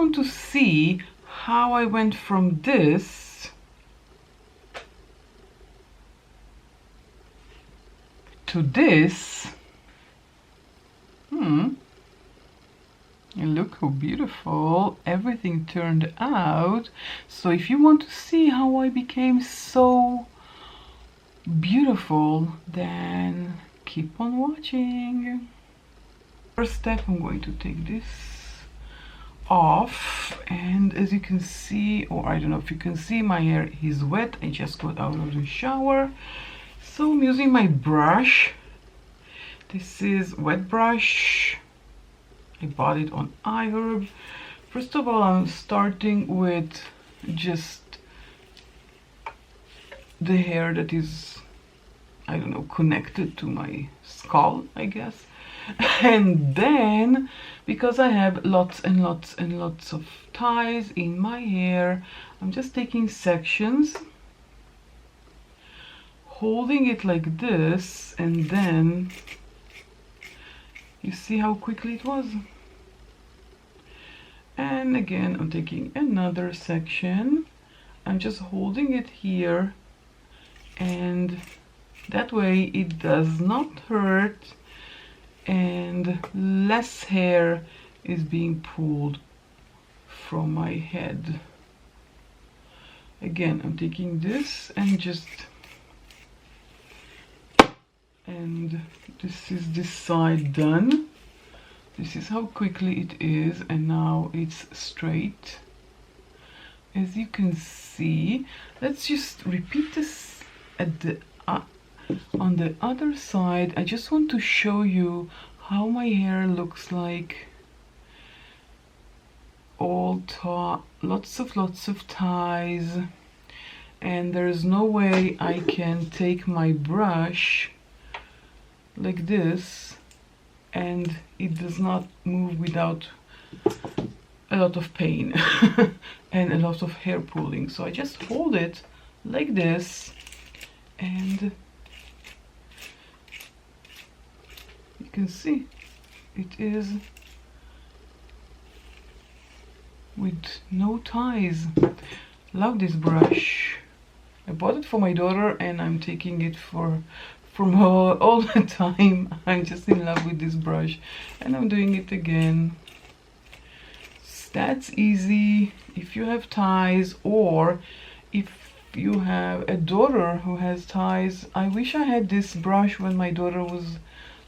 want to see how I went from this to this, and look how beautiful everything turned out. So if you want to see how I became so beautiful, then keep on watching. First step, I'm going to take this off, and as you can see, or I don't know if you can see, my hair is wet. I just got out of the shower, so I'm using my brush. This is wet brush. I bought it on iHerb. First of all, I'm starting with just the hair that is, I don't know, connected to my skull, I guess. And then, because I have lots and lots and lots of ties in my hair, I'm just taking sections, holding it like this, and then you see how quickly it was. And again, I'm taking another section. I'm just holding it here, and that way it does not hurt, and less hair is being pulled from my head. Again, I'm taking this and just, and this is this side done. This is how quickly it is, and now it's straight. As you can see, let's just repeat this at the on the other side. I just want to show you how my hair looks like. Lots of ties, and there's no way I can take my brush like this and it does not move without a lot of pain and a lot of hair pulling. So I just hold it like this, and you can see it is with no ties. Love this brush. I bought it for my daughter, and I'm taking it from her all the time. I'm just in love with this brush, and I'm doing it again. That's easy if you have ties, or if you have a daughter who has ties. I wish I had this brush when my daughter was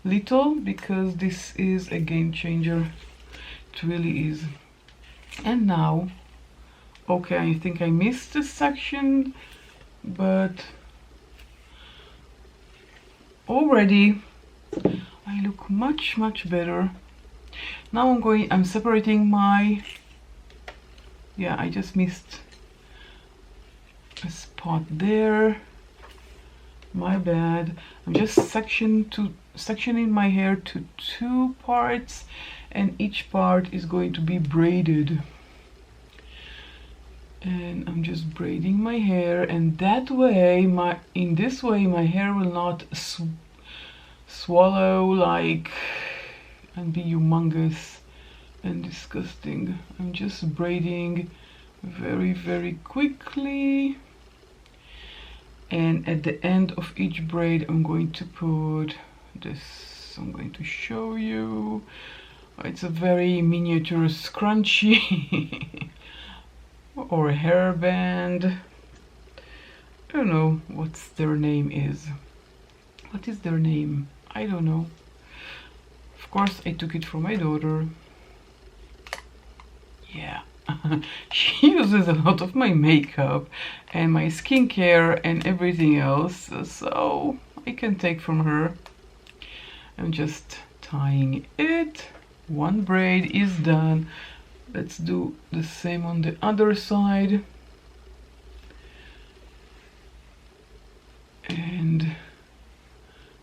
little, because this is a game changer. It really is. And now, okay, I think I missed this section, but already I look much better. Now I'm separating my, yeah, I just missed a spot there, my bad. I'm just sectioning my hair to 2 parts, and each part is going to be braided. And I'm just braiding my hair, and that way, in this way, my hair will not swallow like and be humongous and disgusting. I'm just braiding very quickly, and at the end of each braid I'm going to put this. I'm going to show you. It's a very miniature scrunchie or a hairband. I don't know what their name is. What is their name? I don't know. Of course, I took it from my daughter. Yeah. She uses a lot of my makeup and my skincare and everything else, so I can take from her. I'm just tying it. One braid is done. Let's do the same on the other side. And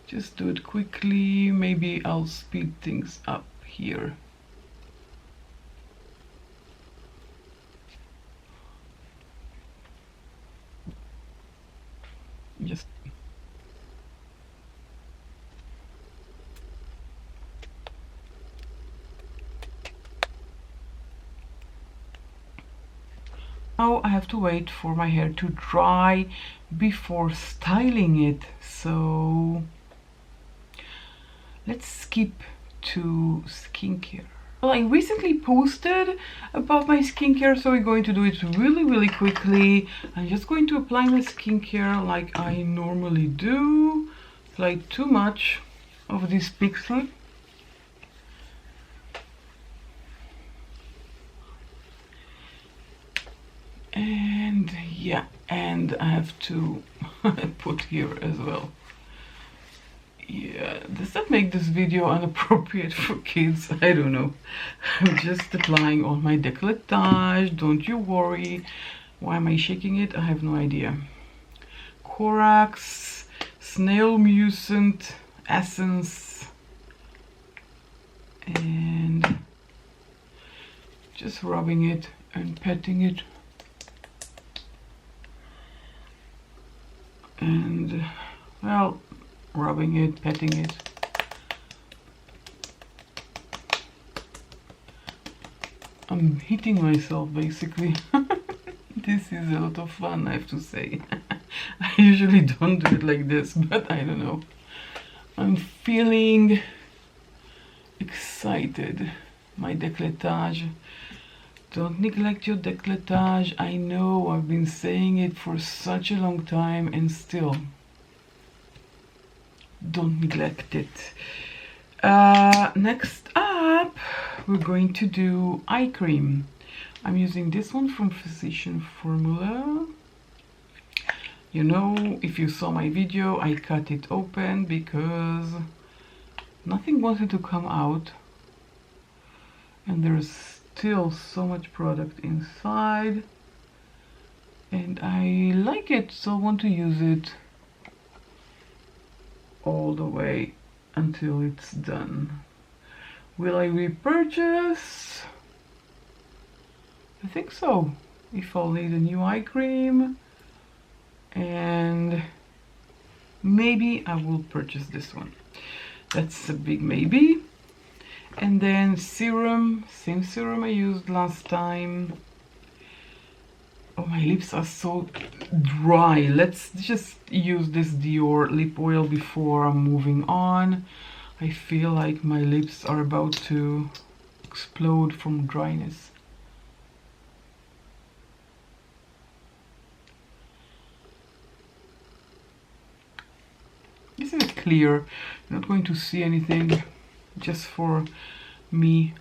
just do it quickly. Maybe I'll speed things up here. Just Now I have to wait for my hair to dry before styling it. So let's skip to skincare. Well, I recently posted about my skincare, so we're going to do it really quickly. I'm just going to apply my skincare like I normally do. Apply too much of this pixel. And yeah, and I have to put here as well. Yeah, does that make this video inappropriate for kids? I don't know. I'm just applying on my décolletage, don't you worry. Why am I shaking it? I have no idea. Corax Snail Mucin Essence, and just rubbing it and patting it. And well, rubbing it, patting it. I'm hitting myself basically. This is a lot of fun, I have to say. I usually don't do it like this, but I don't know. I'm feeling excited. My décolletage. Don't neglect your décolletage. I know I've been saying it for such a long time, and still don't neglect it. Next up, we're going to do eye cream. I'm using this one from Physician Formula. You know, if you saw my video, I cut it open because nothing wanted to come out, and there's still so much product inside, and I like it, so I want to use it all the way until it's done. Will I repurchase? I think so. If I'll need a new eye cream, and maybe I will purchase this one. That's a big maybe. And then serum, same serum I used last time. Oh, my lips are so dry. Let's just use this Dior lip oil before I'm moving on. I feel like my lips are about to explode from dryness. This is clear. You're not going to see anything, just for me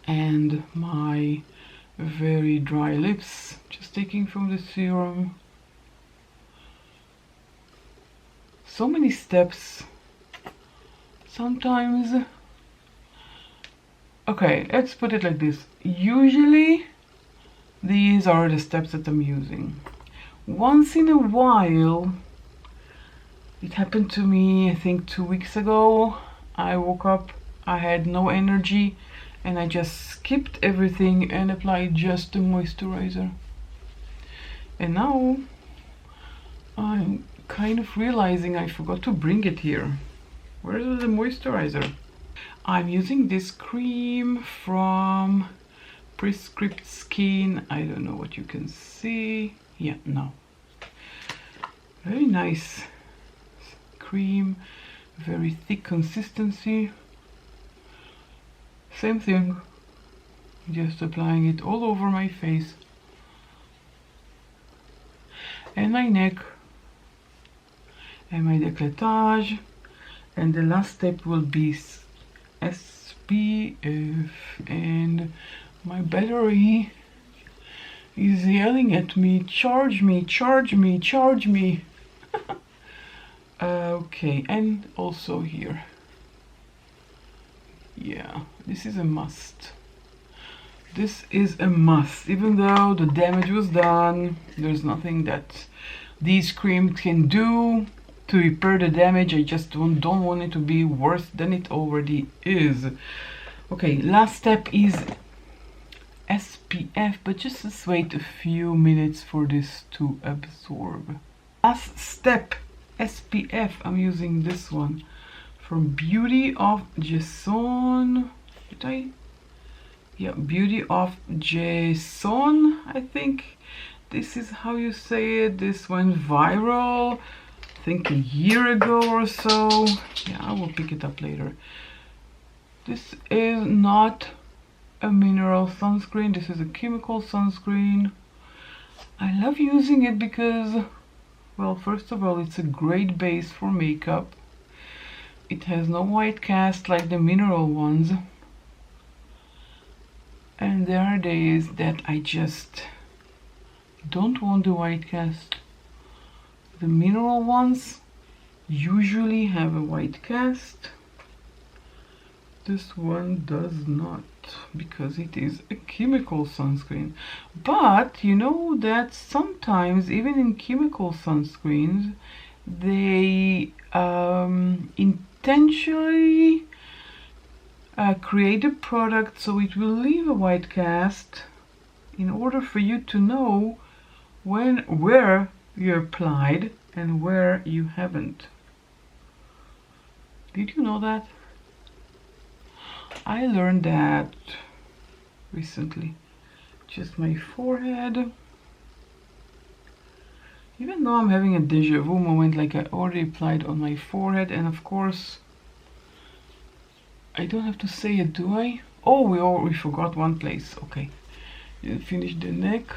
and my very dry lips. Just taking from the serum. So many steps. Sometimes, okay, let's put it like this. Usually these are the steps that I'm using. Once in a while, it happened to me, I think 2 weeks ago. I woke up, I had no energy, and I just skipped everything and applied just the moisturizer. And now I'm kind of realizing I forgot to bring it here. Where is the moisturizer? I'm using this cream from Prescript Skin. I don't know what you can see. Yeah, no. Very nice cream, very thick consistency. Same thing, just applying it all over my face and my neck and my décolletage. And the last step will be SPF, and my battery is yelling at me, charge me, charge me, charge me. Okay, and also here. Yeah, this is a must. This is a must. Even though the damage was done, there's nothing that these creams can do to repair the damage. I just don't want it to be worse than it already is. Okay, last step is SPF, but just let's wait a few minutes for this to absorb. Last step, SPF. I'm using this one from Beauty of Jason. Did I Yeah, Beauty of Jason, I think this is how you say it. This went viral, I think a year ago or so. Yeah, I will pick it up later. This is not a mineral sunscreen, this is a chemical sunscreen. I love using it because, well, first of all, it's a great base for makeup. It has no white cast like the mineral ones. And there are days that I just don't want the white cast. The mineral ones usually have a white cast. This one does not, because it is a chemical sunscreen. But you know that sometimes, even in chemical sunscreens, they intentionally create a product so it will leave a white cast in order for you to know where you applied and where you haven't. Did you know that? I learned that recently. Just my forehead. Even though I'm having a deja vu moment, like I already applied on my forehead, and of course I don't have to say it, do I? Oh, we forgot one place. Okay, finish the neck.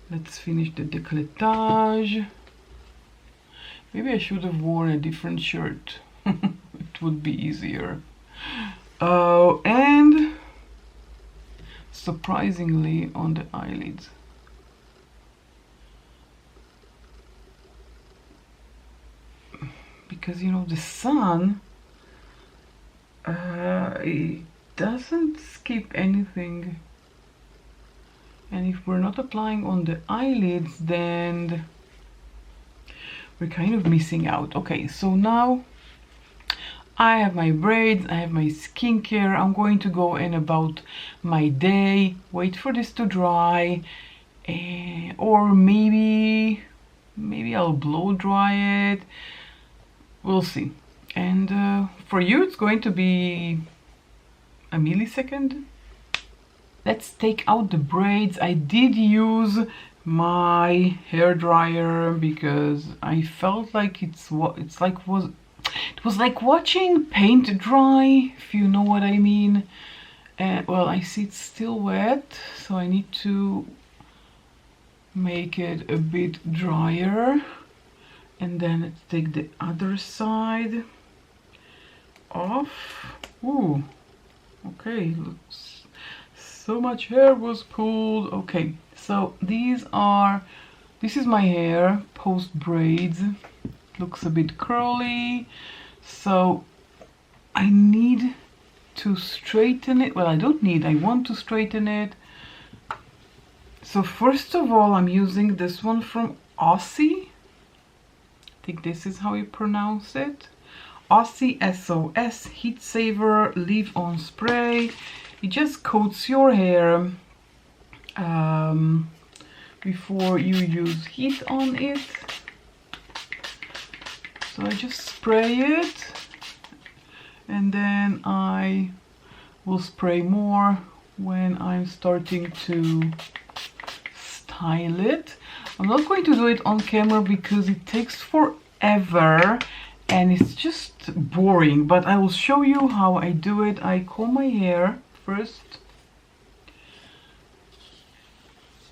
Let's finish the décolletage. Maybe I should have worn a different shirt. It would be easier. Oh, and surprisingly on the eyelids. Because you know the sun, it doesn't skip anything, and if we're not applying on the eyelids, then we're kind of missing out. Okay, so now I have my braids, I have my skincare. I'm going to go in about my day, wait for this to dry, or maybe I'll blow dry it. We'll see. And for you it's going to be a millisecond. Let's take out the braids. I did use my hair dryer because I felt like it was like watching paint dry, if you know what I mean. Well, I see it's still wet, so I need to make it a bit drier. And then let's take the other side off. Ooh, okay, looks, so much hair was pulled. Okay, so this is my hair post braids. Looks a bit curly, so I need to straighten it. Well, I don't need, I want to straighten it. So first of all, I'm using this one from Aussie. I think this is how you pronounce it. Aussie SOS Heat Saver Leave-On Spray. It just coats your hair before you use heat on it. So I just spray it, and then I will spray more when I'm starting to style it. I'm not going to do it on camera because it takes forever and it's just boring, but I will show you how I do it. I comb my hair first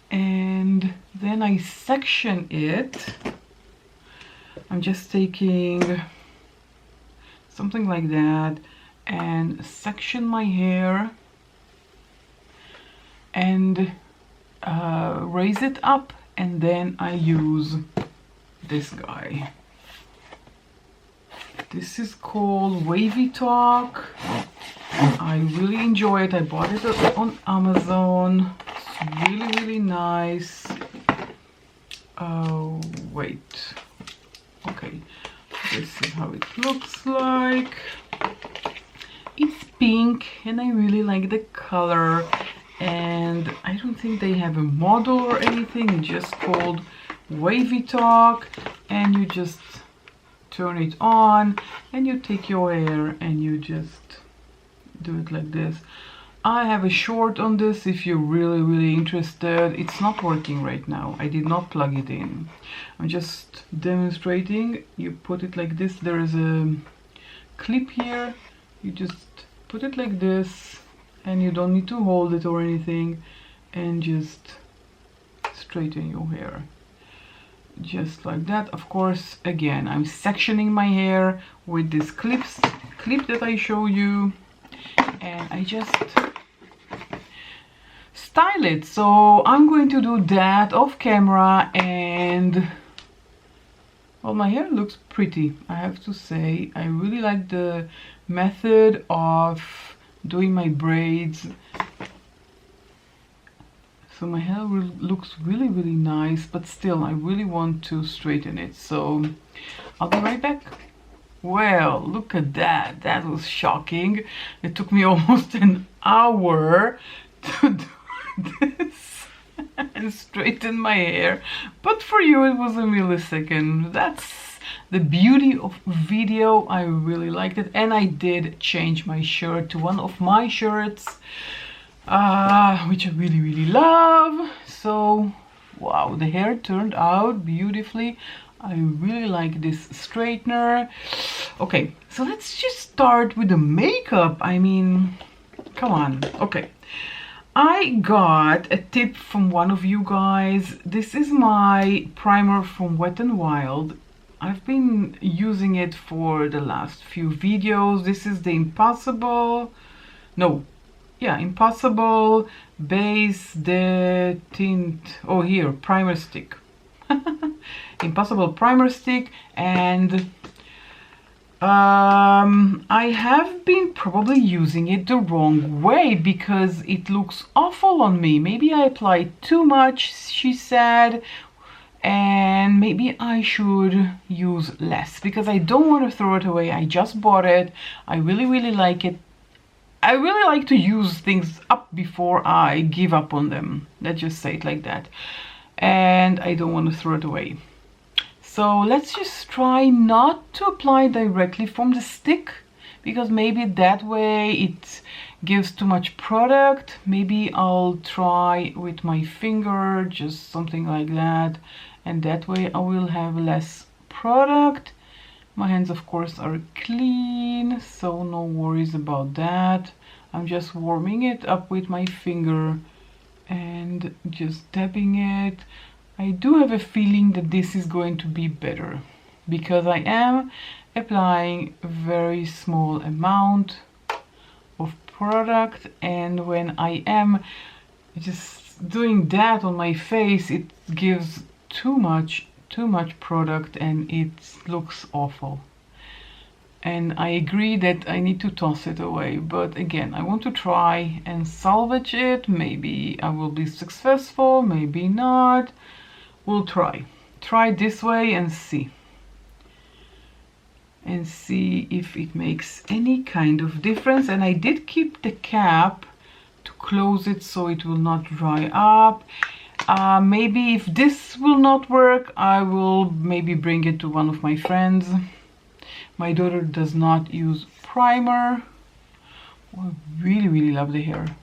and then I section it. I'm just taking something like that and section my hair and raise it up, and then I use this guy. This is called Wavy Talk. I really enjoy it. I bought it on Amazon. It's really, really nice. Oh, wait. Okay, this is how it looks like. It's pink and I really like the color, and I don't think they have a model or anything. It's just called Wavy Talk, and you just turn it on and you take your hair and you just do it like this. I have a short on this if you're really interested. It's not working right now. I did not plug it in. I'm just demonstrating. You put it like this. There is a clip here. You just put it like this, and you don't need to hold it or anything, and just straighten your hair. Just like that. Of course, again, I'm sectioning my hair with this clip that I show you, and I just style it. So I'm going to do that off camera, and well, my hair looks pretty, I have to say. I really like the method of doing my braids. So my hair looks really nice, but still I really want to straighten it. So I'll be right back. Well, look at that. That was shocking. It took me almost an hour to do this and straighten my hair. But for you, it was a millisecond. That's the beauty of video. I really liked it. And I did change my shirt to one of my shirts, which I really love. So, wow, the hair turned out beautifully. I really like this straightener. Okay, so let's just start with the makeup. I mean, come on. Okay, I got a tip from one of you guys. This is my primer from Wet n Wild. I've been using it for the last few videos. This is the Impossible Base de Tint. Oh, here, primer stick. Impossible primer stick. And I have been probably using it the wrong way because it looks awful on me. Maybe I applied too much, she said, and maybe I should use less because I don't want to throw it away. I just bought it. I really like it. I really like to use things up before I give up on them. Let's just say it like that. And I don't want to throw it away. So let's just try not to apply directly from the stick, because maybe that way it gives too much product. Maybe I'll try with my finger, just something like that. And that way I will have less product. My hands, of course, are clean, so no worries about that. I'm just warming it up with my finger and just dabbing it. I do have a feeling that this is going to be better because I am applying a very small amount of product, and when I am just doing that on my face, it gives too much product and it looks awful. And I agree that I need to toss it away, but again, I want to try and salvage it. Maybe I will be successful, maybe not. We'll try this way and see if it makes any kind of difference. And I did keep the cap to close it so it will not dry up. Maybe if this will not work, I will maybe bring it to one of my friends. My daughter does not use primer. I really love the hair.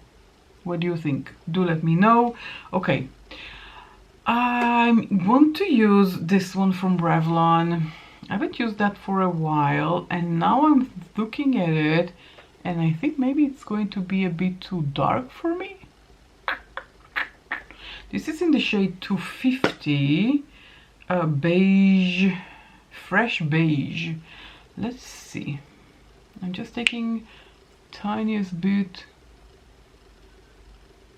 What do you think? Do let me know. Okay, I want to use this one from Revlon. I haven't used that for a while, and now I'm looking at it and I think maybe it's going to be a bit too dark for me. This is in the shade 250, beige, fresh beige. Let's see. I'm just taking tiniest bit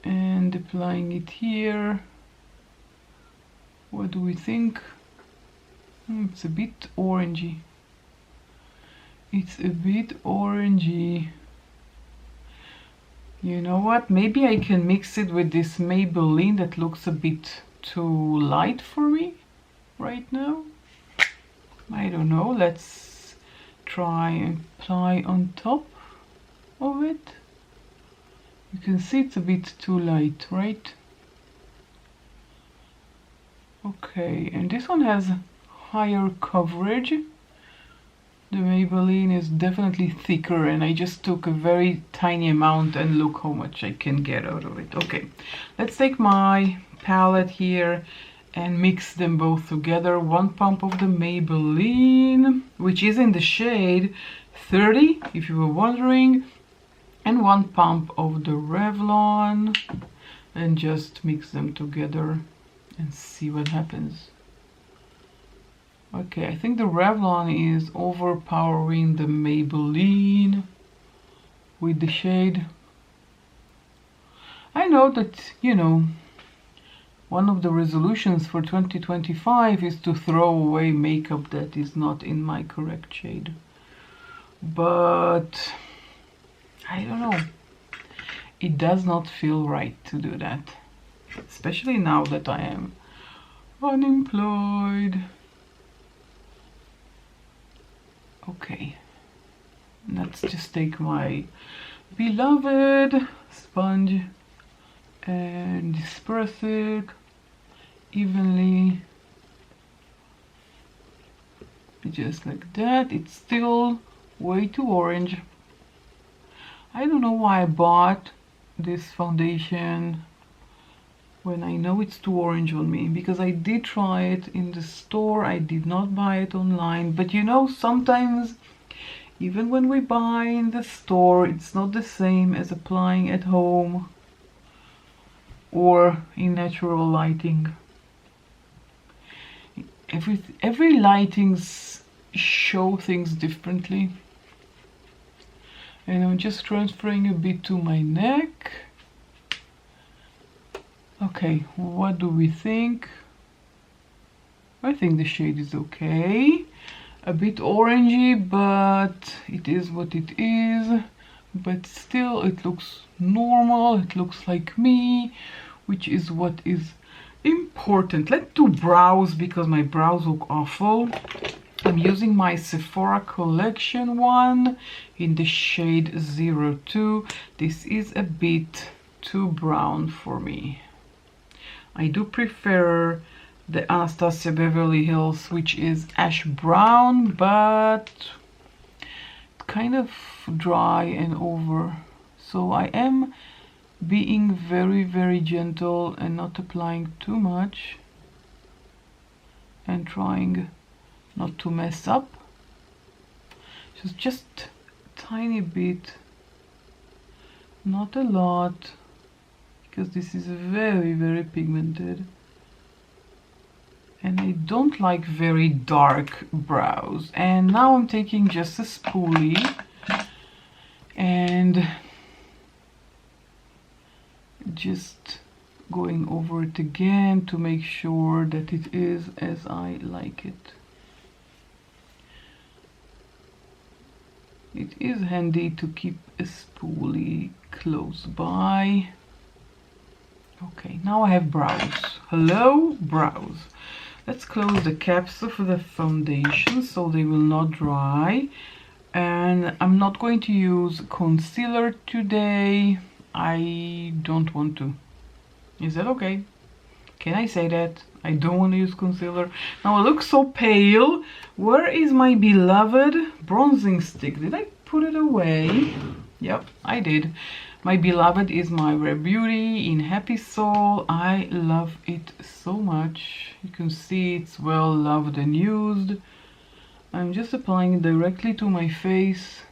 and applying it here. What do we think? It's a bit orangey. It's a bit orangey. You know what? Maybe I can mix it with this Maybelline that looks a bit too light for me right now. I don't know. Let's try and apply on top of it. You can see it's a bit too light, right? Okay, and this one has higher coverage. The Maybelline is definitely thicker, and I just took a very tiny amount and look how much I can get out of it. Okay, let's take my palette here and mix them both together. 1 pump of the Maybelline, which is in the shade 30, if you were wondering, and 1 pump of the Revlon, and just mix them together and see what happens. Okay, I think the Revlon is overpowering the Maybelline with the shade. I know that, you know, one of the resolutions for 2025 is to throw away makeup that is not in my correct shade. But I don't know. It does not feel right to do that. Especially now that I am unemployed. Okay, let's just take my beloved sponge and disperse it evenly, just like that. It's still way too orange. I don't know why I bought this foundation when I know it's too orange on me, because I did try it in the store. I did not buy it online. But you know, sometimes even when we buy in the store, it's not the same as applying at home or in natural lighting. Every lightings show things differently. And I'm just transferring a bit to my neck. Okay, what do we think? I think the shade is okay. A bit orangey, but it is what it is. But still, it looks normal. It looks like me, which is what is important. Let's do brows, because my brows look awful. I'm using my Sephora collection one in the shade 02. This is a bit too brown for me. I do prefer the Anastasia Beverly Hills, which is ash brown, but kind of dry and over. So I am being very, very gentle and not applying too much, and trying not to mess up. Just a tiny bit, not a lot, because this is very, very pigmented. And I don't like very dark brows. And now I'm taking just a spoolie and just going over it again to make sure that it is as I like it. It is handy to keep a spoolie close by. Okay, now I have brows. Hello, brows. Let's close the caps of the foundation so they will not dry. And I'm not going to use concealer today. I don't want to. Is that okay? Can I say that? I don't want to use concealer. Now I look so pale. Where is my beloved bronzing stick? Did I put it away? Yep, I did. My beloved is my Rare Beauty in Happy Soul. I love it so much. You can see it's well loved and used. I'm just applying it directly to my face.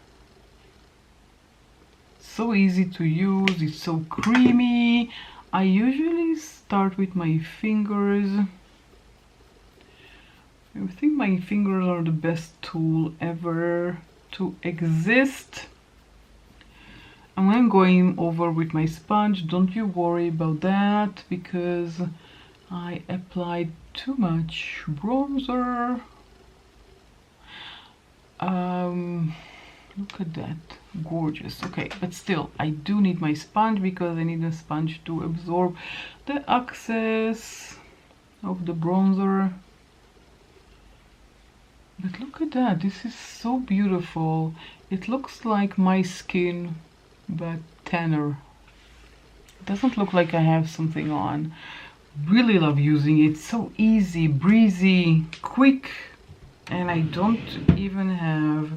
So easy to use, it's so creamy. I usually start with my fingers. I think my fingers are the best tool ever to exist. And when I'm going over with my sponge, don't you worry about that, because I applied too much bronzer. Look at that, gorgeous. Okay, but still I do need my sponge, because I need a sponge to absorb the excess of the bronzer. But look at that, this is so beautiful. It looks like my skin, but tanner. It doesn't look like I have something on. Really love using it. So easy, breezy, quick. And I don't even have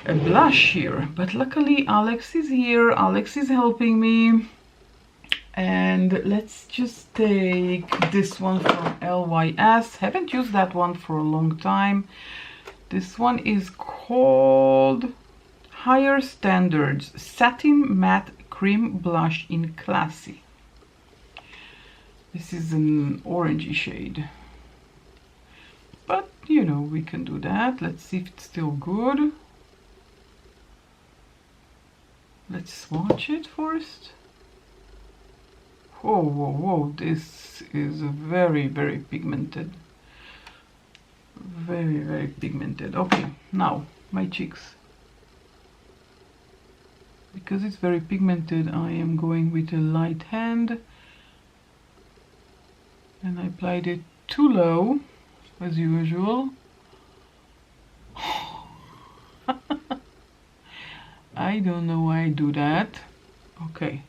a blush here, but luckily Alex is here. Alex is helping me. And let's just take this one from LYS. Haven't used that one for a long time. This one is called Higher Standards Satin Matte Cream Blush in Classy. This is an orangey shade. But, you know, we can do that. Let's see if it's still good. Let's swatch it first. Whoa, whoa, whoa. This is very, very pigmented. Very, very pigmented. Okay, now my cheeks. Because it's very pigmented, I am going with a light hand. And I applied it too low, as usual. I don't know why I do that. Okay.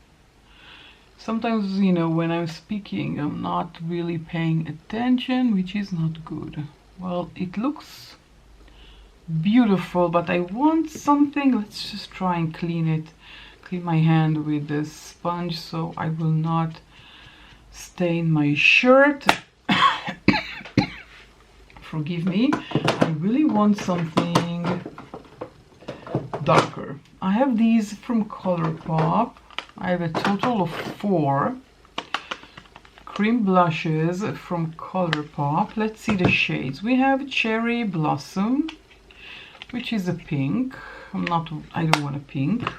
Sometimes, you know, when I'm speaking, I'm not really paying attention, which is not good. Well, it looks beautiful, but I want something. Let's just try and clean my hand with this sponge so I will not stain my shirt. Forgive me. I really want something darker. I have these from ColourPop. I have a total of 4 cream blushes from ColourPop. Let's see the shades. We have Cherry Blossom, which is a pink. I don't want a pink.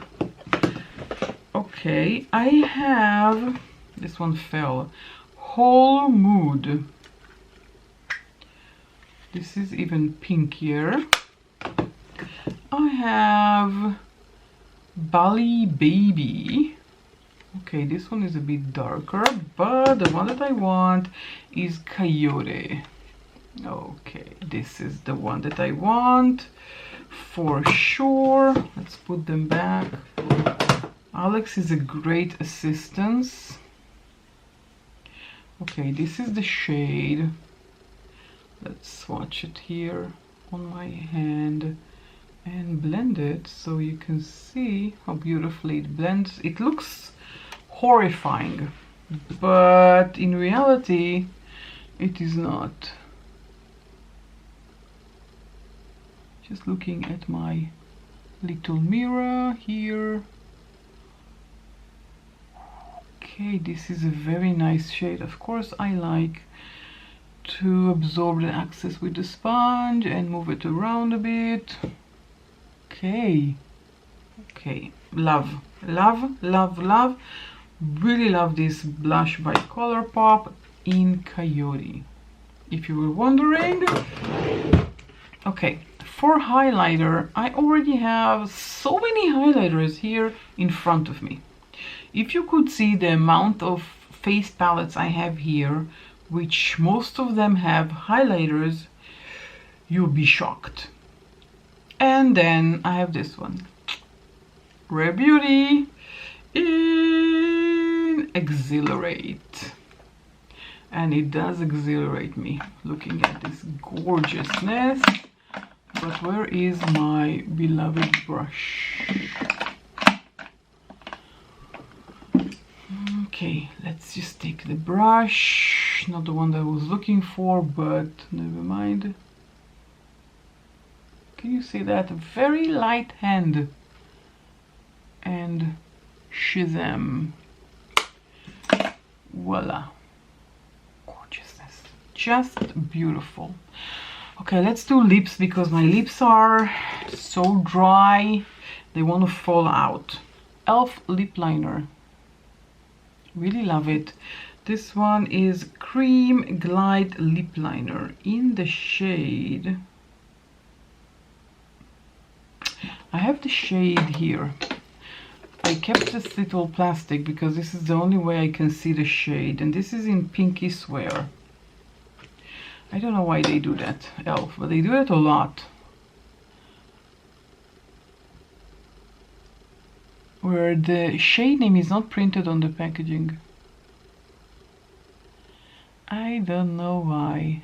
Okay, I have, this one fell, Whole Mood. This is even pinkier. I have Bali Baby. Okay, this one is a bit darker, but the one that I want is Coyote. Okay, this is the one that I want for sure. Let's put them back. Alex is a great assistant. Okay, this is the shade. Let's swatch it here on my hand and blend it so you can see how beautifully it blends. It looks horrifying, but in reality it is not. Just looking at my little mirror here. Okay, this is a very nice shade. Of course, I like to absorb the excess with the sponge and move it around a bit. Okay, love, love, love, love. Really love this blush by ColourPop in Coyote, if you were wondering. Okay, for highlighter, I already have so many highlighters here in front of me. If you could see the amount of face palettes I have here, which most of them have highlighters, you'll be shocked. And then I have this one, Rare Beauty in Exhilarate. And it does exhilarate me looking at this gorgeousness. But where is my beloved brush? Okay, let's just take the brush. Not the one that I was looking for, but never mind. Can you see that? A very light hand. And shazam. Voila. Gorgeousness. Just beautiful. Okay, let's do lips because my lips are so dry. They want to fall out. e.l.f. lip liner. Really love it. This one is Cream Glide Lip Liner in the shade. I have the shade here. I kept this little plastic because this is the only way I can see the shade, and this is in Pinky Swear. I don't know why they do that, e.l.f., but they do it a lot. Where the shade name is not printed on the packaging. I don't know why.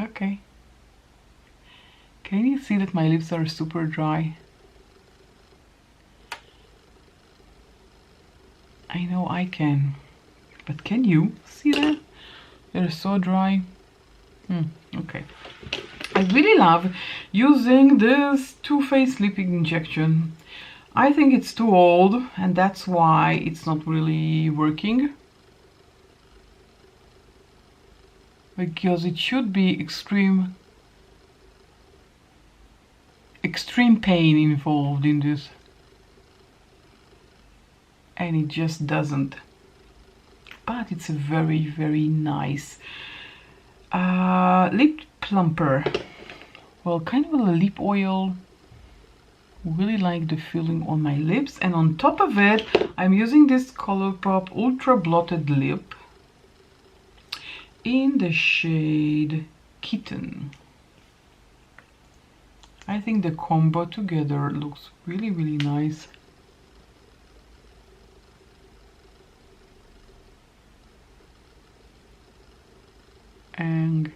Okay. Can you see that my lips are super dry? I know I can, but can you see that? They're so dry. Okay. I really love using this Too Faced lip injection. I think it's too old, and that's why it's not really working. Because it should be extreme pain involved in this. And it just doesn't. But it's a very, very nice lip plumper. Well, kind of a lip oil. Really like the feeling on my lips. And on top of it, I'm using this ColourPop Ultra Blotted Lip in the shade Kitten. I think the combo together looks really, really nice. And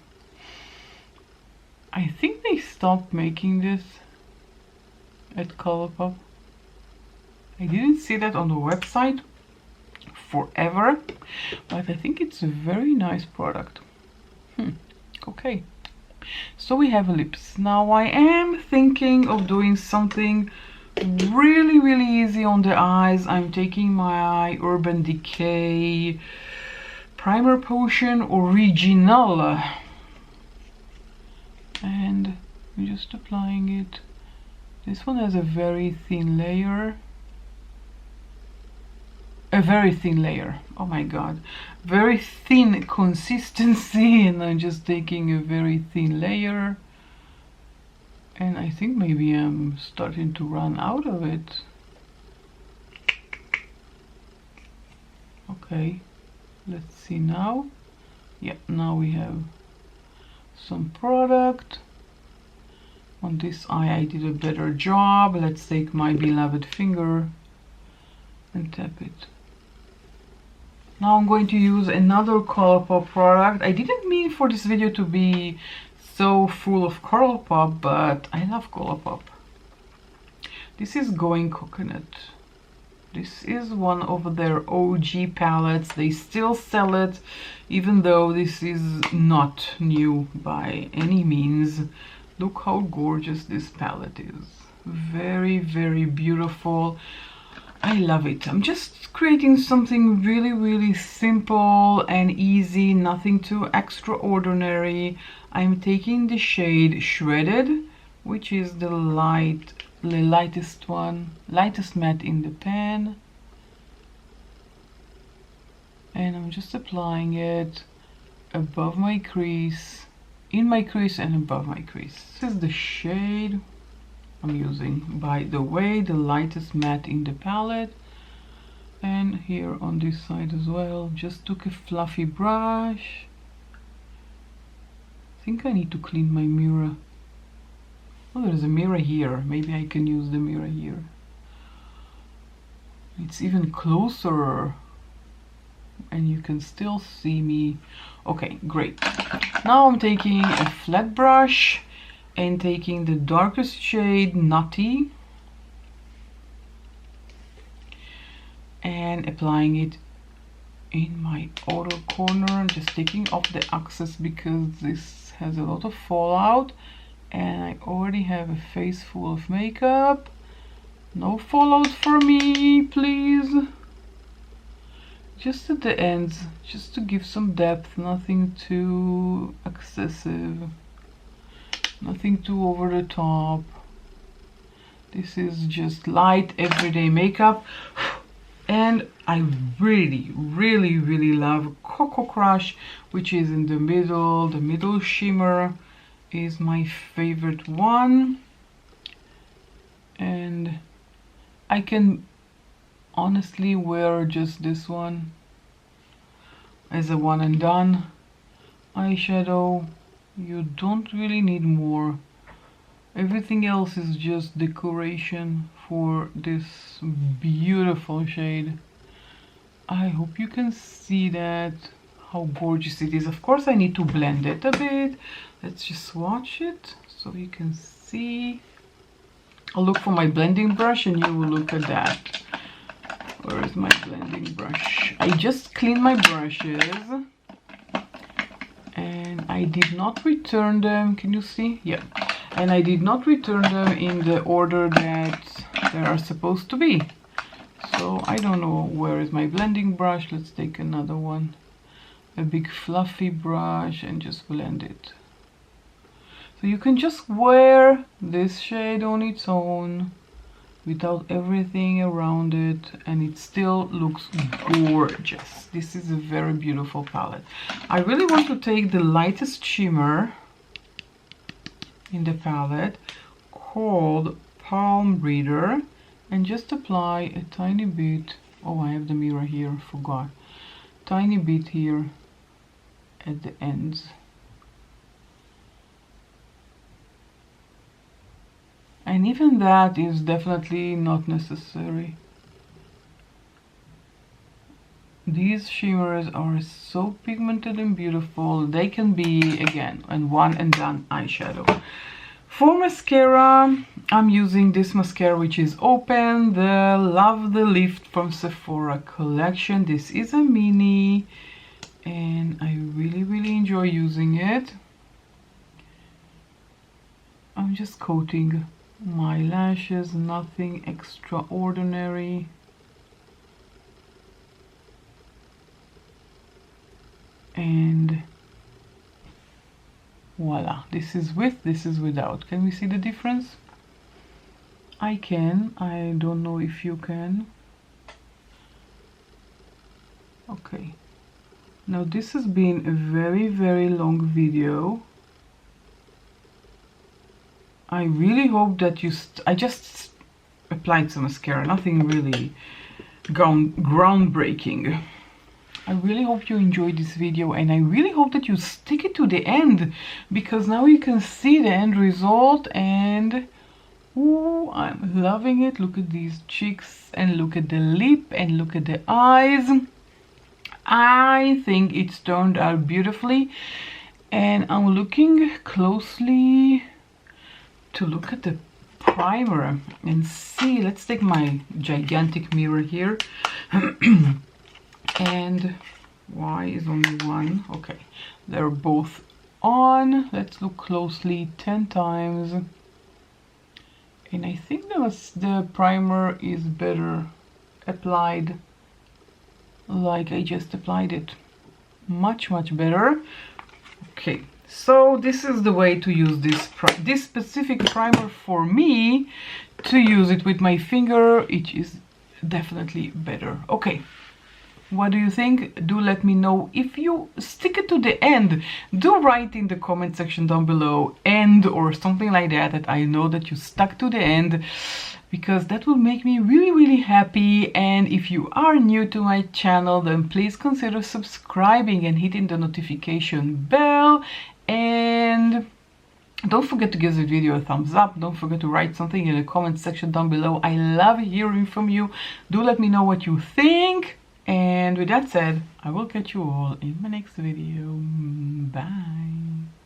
I think they stopped making this at ColourPop. I didn't see that on the website forever, but I think it's a very nice product. Okay, so we have lips. Now I am thinking of doing something really, really easy on the eyes. I'm taking my Urban Decay Primer Potion Original, and I'm just applying it. This one has a very thin layer. A very thin layer. Oh my god. Very thin consistency, and I'm just taking a very thin layer. And I think maybe I'm starting to run out of it. Okay. Let's see now. Yeah, now we have some product. On this eye I did a better job. Let's take my beloved finger and tap it. Now I'm going to use another ColourPop product. I didn't mean for this video to be so full of ColourPop, but I love ColourPop. This is Going Coconut. This is one of their OG palettes. They still sell it, even though this is not new by any means. Look how gorgeous this palette is. Very, very beautiful. I love it. I'm just creating something really, really simple and easy, nothing too extraordinary. I'm taking the shade Shredded, which is the lightest matte in the pan, and I'm just applying it above my crease, in my crease and above my crease. This is the shade I'm using, by the way, the lightest matte in the palette, and here on this side as well. Just took a fluffy brush. I think I need to clean my mirror. Oh, there's a mirror here. Maybe I can use the mirror here. It's even closer and you can still see me. Okay, great. Now I'm taking a flat brush and taking the darkest shade Nutty and applying it in my outer corner. I'm just taking off the excess because this has a lot of fallout. And I already have a face full of makeup. No fallout for me, please. Just at the ends, just to give some depth, nothing too excessive, nothing too over the top. This is just light everyday makeup. And I really, really, really love Cocoa Crush, which is in the middle shimmer is my favorite one, and I can honestly wear just this one as a one and done eyeshadow. You don't really need more. Everything else is just decoration for this beautiful shade. I hope you can see that, how gorgeous it is. Of course I need to blend it a bit. Let's just swatch it so you can see. I'll look for my blending brush and you will look at that. Where is my blending brush? I just cleaned my brushes and I did not return them. Can you see? Yeah. And I did not return them in the order that they are supposed to be. So I don't know where is my blending brush. Let's take another one. A big fluffy brush and just blend it. So you can just wear this shade on its own without everything around it and it still looks gorgeous. This is a very beautiful palette. I really want to take the lightest shimmer in the palette called Palm Reader and just apply a tiny bit. Oh, I have the mirror here, forgot. Tiny bit here at the ends. And even that is definitely not necessary. These shimmers are so pigmented and beautiful. They can be, again, a one and done eyeshadow. For mascara, I'm using this mascara which is open, the Love the Lift from Sephora collection. This is a mini and I really enjoy using it. I'm just coating my lashes, nothing extraordinary. And voila, this is with, this is without. Can we see the difference? I can. I don't know if you can. Okay. Now this has been a very long video. I really hope that you... I just applied some mascara, nothing really groundbreaking. I really hope you enjoyed this video and I really hope that you stick it to the end because now you can see the end result and ooh, I'm loving it. Look at these cheeks and look at the lip and look at the eyes. I think it's turned out beautifully and I'm looking closely to look at the primer and see. Let's take my gigantic mirror here. And why is only one? Okay, they're both on. Let's look closely 10 times. And I think the primer is better applied like I just applied it. Much better. Okay, so this is the way to use this specific primer for me. To use it with my finger, it is definitely better. Okay. What do you think? Do let me know. If you stick it to the end, do write in the comment section down below end or something like that, that I know that you stuck to the end, because that will make me really happy. And if you are new to my channel, then please consider subscribing and hitting the notification bell. And don't forget to give this video a thumbs up. Don't forget to write something in the comment section down below. I love hearing from you. Do let me know what you think. And with that said, I will catch you all in my next video. Bye.